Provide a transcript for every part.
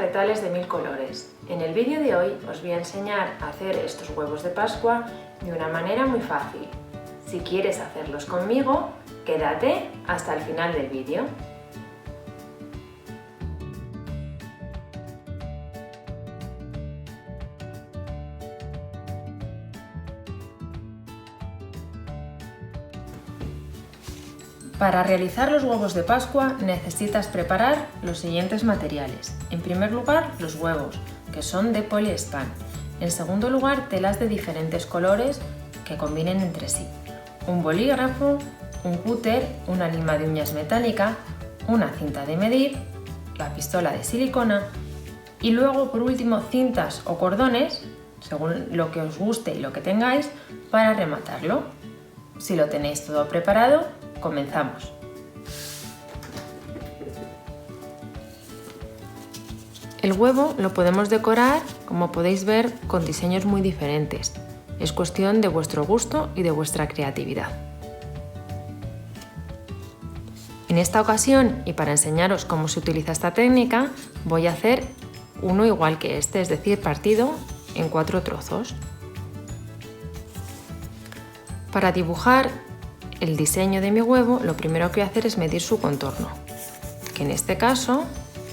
petales de 1000 colores. En el vídeo de hoy os voy a enseñar a hacer estos huevos de Pascua de una manera muy fácil. Si quieres hacerlos conmigo, quédate hasta el final del vídeo. Para realizar los huevos de Pascua necesitas preparar los siguientes materiales. En primer lugar, los huevos, que son de poliespan. En segundo lugar, telas de diferentes colores que combinen entre sí. Un bolígrafo, un cúter, una lima de uñas metálica, una cinta de medir, la pistola de silicona y luego, por último, cintas o cordones, según lo que os guste y lo que tengáis, para rematarlo. Si lo tenéis todo preparado, comenzamos. El huevo lo podemos decorar, como podéis ver, con diseños muy diferentes. Es cuestión de vuestro gusto y de vuestra creatividad. En esta ocasión, y para enseñaros cómo se utiliza esta técnica, voy a hacer uno igual que este, es decir, partido en 4 trozos. Para dibujar el diseño de mi huevo, lo primero que voy a hacer es medir su contorno, que en este caso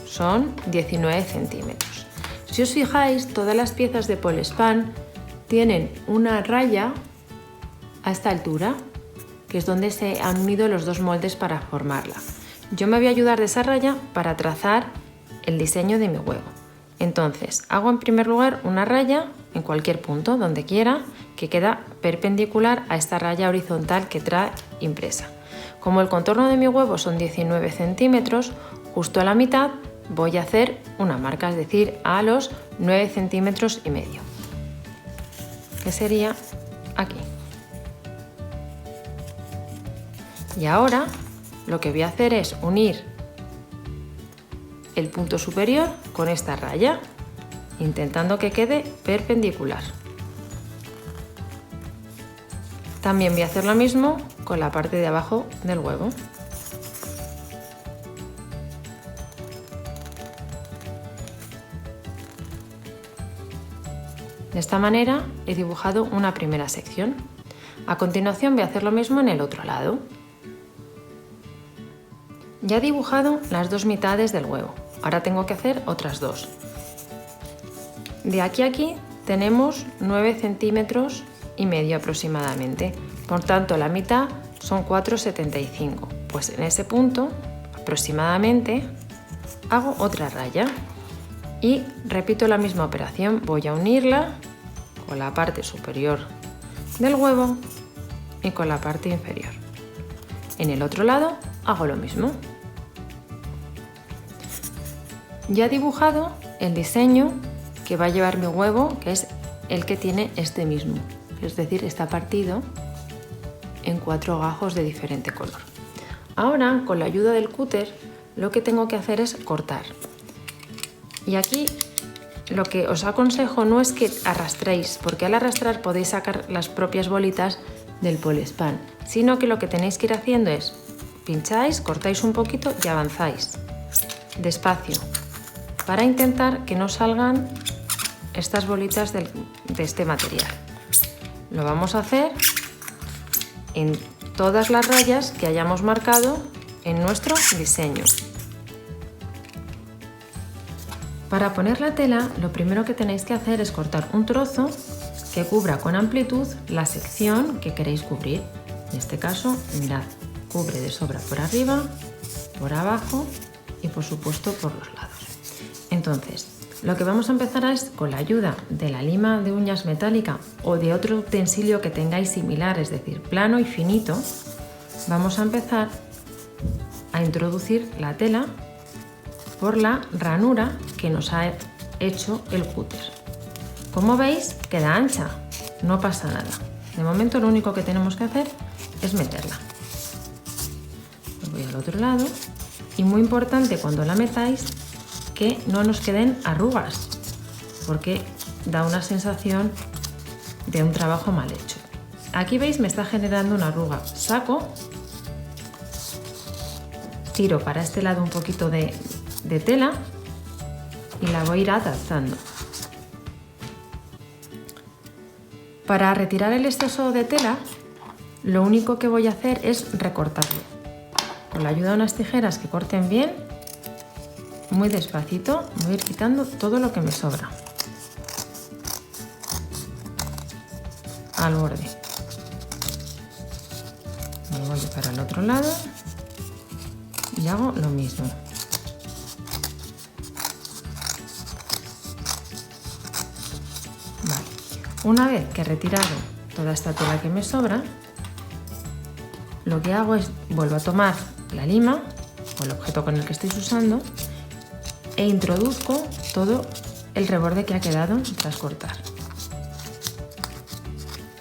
son 19 centímetros. Si os fijáis, todas las piezas de poliespan tienen una raya a esta altura, que es donde se han unido los dos moldes para formarla. Yo me voy a ayudar de esa raya para trazar el diseño de mi huevo. Entonces, hago en primer lugar una raya en cualquier punto, donde quiera, que queda perpendicular a esta raya horizontal que trae impresa. Como el contorno de mi huevo son 19 centímetros, justo a la mitad voy a hacer una marca, es decir, a los 9 centímetros y medio, que sería aquí. Y ahora lo que voy a hacer es unir el punto superior con esta raya, intentando que quede perpendicular. También voy a hacer lo mismo con la parte de abajo del huevo. De esta manera he dibujado una primera sección. A continuación voy a hacer lo mismo en el otro lado. Ya he dibujado las dos mitades del huevo. Ahora tengo que hacer otras dos. De aquí a aquí tenemos 9 centímetros y medio aproximadamente. Por tanto, la mitad son 4,75. Pues en ese punto, aproximadamente, hago otra raya. Y repito la misma operación. Voy a unirla con la parte superior del huevo y con la parte inferior. En el otro lado hago lo mismo. Ya he dibujado el diseño que va a llevar mi huevo, que es el que tiene este mismo, es decir, está partido en 4 gajos de diferente color. Ahora, con la ayuda del cúter, lo que tengo que hacer es cortar. Y aquí lo que os aconsejo no es que arrastréis, porque al arrastrar podéis sacar las propias bolitas del poliespan, sino que lo que tenéis que ir haciendo es pincháis, cortáis un poquito y avanzáis despacio, para intentar que no salgan estas bolitas de este material. Lo vamos a hacer en todas las rayas que hayamos marcado en nuestro diseño. Para poner la tela, lo primero que tenéis que hacer es cortar un trozo que cubra con amplitud la sección que queréis cubrir. En este caso, mirad, cubre de sobra por arriba, por abajo y por supuesto por los lados. Entonces, lo que vamos a empezar es, con la ayuda de la lima de uñas metálica o de otro utensilio que tengáis similar, es decir, plano y finito, vamos a empezar a introducir la tela por la ranura que nos ha hecho el cúter. Como veis, queda ancha, no pasa nada. De momento lo único que tenemos que hacer es meterla. Voy al otro lado y muy importante cuando la metáis que no nos queden arrugas, porque da una sensación de un trabajo mal hecho. Aquí veis, me está generando una arruga. Saco, tiro para este lado un poquito de tela y la voy a ir adaptando. Para retirar el exceso de tela, lo único que voy a hacer es recortarlo. Con la ayuda de unas tijeras que corten bien, muy despacito, voy a ir quitando todo lo que me sobra al borde. Me voy para el otro lado y hago lo mismo. Vale. Una vez que he retirado toda esta tela que me sobra, lo que hago es vuelvo a tomar la lima o el objeto con el que estoy usando e introduzco todo el reborde que ha quedado tras cortar.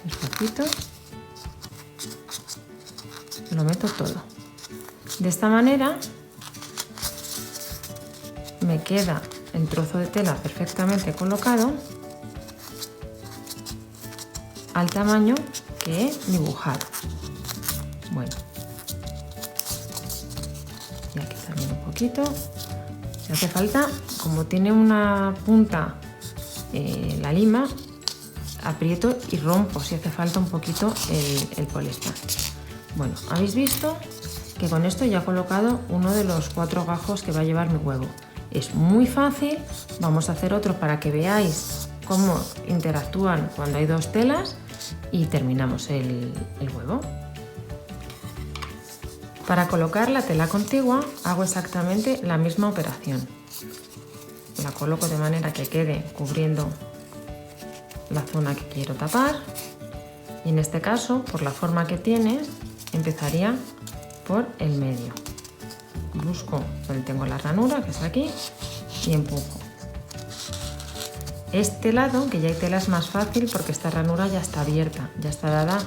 Despacito lo meto todo. De esta manera me queda el trozo de tela perfectamente colocado al tamaño que he dibujado. Bueno, y aquí también un poquito. Si hace falta, como tiene una punta la lima, aprieto y rompo si hace falta un poquito el poliéster. Bueno, habéis visto que con esto ya he colocado uno de los 4 gajos que va a llevar mi huevo. Es muy fácil, vamos a hacer otro para que veáis cómo interactúan cuando hay 2 telas y terminamos el huevo. Para colocar la tela contigua hago exactamente la misma operación. La coloco de manera que quede cubriendo la zona que quiero tapar y en este caso, por la forma que tiene, empezaría por el medio. Busco donde tengo la ranura, que es aquí, y empujo. Este lado, que ya hay tela, es más fácil porque esta ranura ya está abierta, ya está dada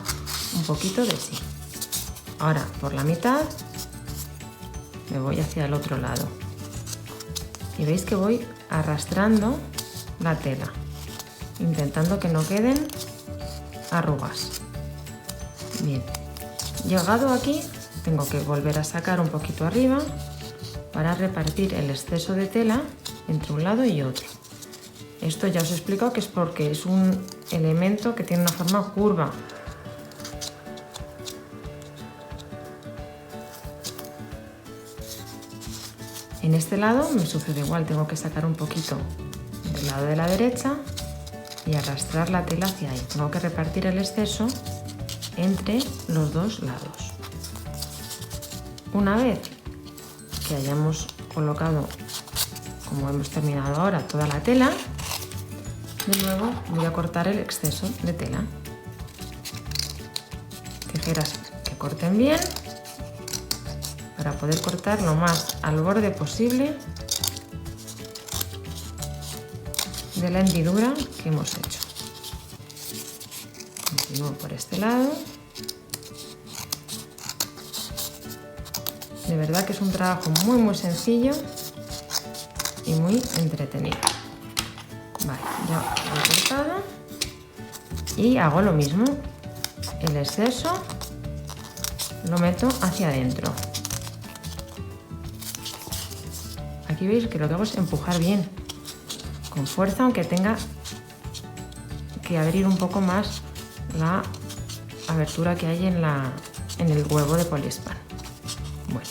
un poquito de sí. Ahora, por la mitad, me voy hacia el otro lado. Y veis que voy arrastrando la tela, intentando que no queden arrugas. Bien, llegado aquí, tengo que volver a sacar un poquito arriba para repartir el exceso de tela entre un lado y otro. Esto ya os he explicado que es porque es un elemento que tiene una forma curva. En este lado me sucede igual, tengo que sacar un poquito del lado de la derecha y arrastrar la tela hacia ahí. Tengo que repartir el exceso entre los 2 lados. Una vez que hayamos colocado, como hemos terminado ahora, toda la tela, de nuevo voy a cortar el exceso de tela. Tijeras que corten bien para poder cortar lo más al borde posible de la hendidura que hemos hecho. Continúo por este lado. De verdad que es un trabajo muy sencillo y muy entretenido. Vale, ya lo he cortado y hago lo mismo. El exceso lo meto hacia adentro. Aquí veis que lo que hago es empujar bien, con fuerza, aunque tenga que abrir un poco más la abertura que hay en el huevo de poliéster. Bueno.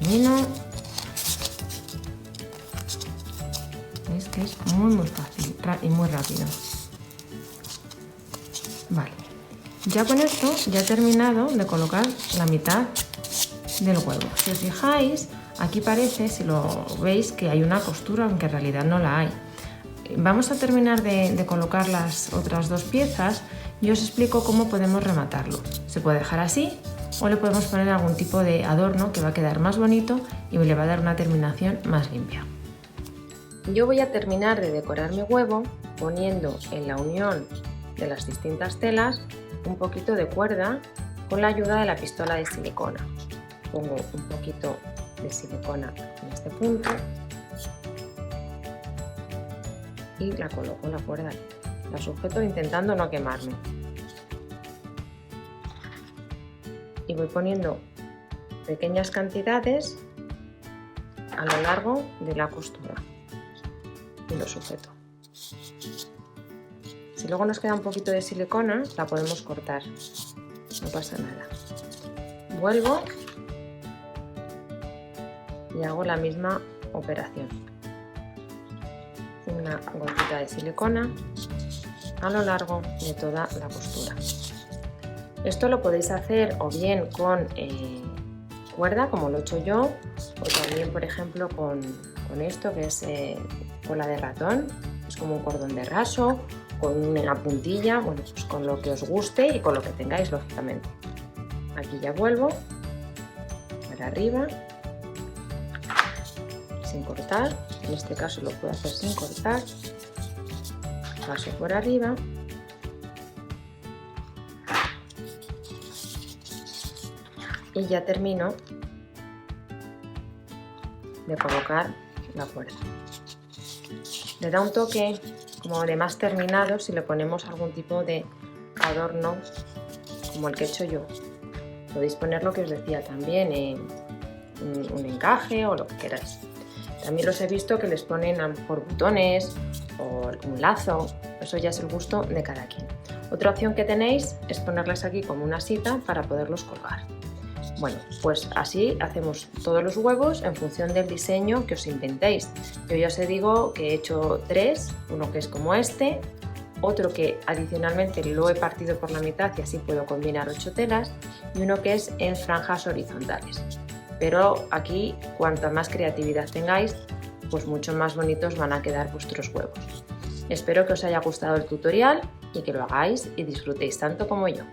Termino. Veis que es muy fácil y muy rápido. Vale. Ya con esto ya he terminado de colocar la mitad del huevo. Si os fijáis, aquí parece, si lo veis, que hay una costura, aunque en realidad no la hay. Vamos a terminar de colocar las otras 2 piezas y os explico cómo podemos rematarlo. Se puede dejar así o le podemos poner algún tipo de adorno que va a quedar más bonito y le va a dar una terminación más limpia. Yo voy a terminar de decorar mi huevo poniendo en la unión de las distintas telas un poquito de cuerda con la ayuda de la pistola de silicona. Pongo un poquito de silicona en este punto y la coloco en la cuerda. La sujeto intentando no quemarme. Y voy poniendo pequeñas cantidades a lo largo de la costura y lo sujeto. Si luego nos queda un poquito de silicona, la podemos cortar, no pasa nada. Vuelvo y hago la misma operación. Una gotita de silicona a lo largo de toda la costura. Esto lo podéis hacer o bien con cuerda, como lo he hecho yo, o también, por ejemplo, con esto que es cola de ratón, es como un cordón de raso, con una puntilla, bueno, pues con lo que os guste y con lo que tengáis, lógicamente. Aquí ya vuelvo para arriba, sin cortar, en este caso lo puedo hacer sin cortar, paso por arriba y ya termino de colocar la cuerda. Le da un toque como de más terminado si le ponemos algún tipo de adorno como el que he hecho yo. Podéis poner lo que os decía también, un encaje o lo que queráis. También los he visto que les ponen a lo mejor botones o un lazo, eso ya es el gusto de cada quien. Otra opción que tenéis es ponerles aquí como una sita para poderlos colgar. Bueno, pues así hacemos todos los huevos en función del diseño que os inventéis. Yo ya os digo que he hecho 3, uno que es como este, otro que adicionalmente lo he partido por la mitad y así puedo combinar 8 telas, y uno que es en franjas horizontales. Pero aquí, cuanta más creatividad tengáis, pues mucho más bonitos van a quedar vuestros huevos. Espero que os haya gustado el tutorial y que lo hagáis y disfrutéis tanto como yo.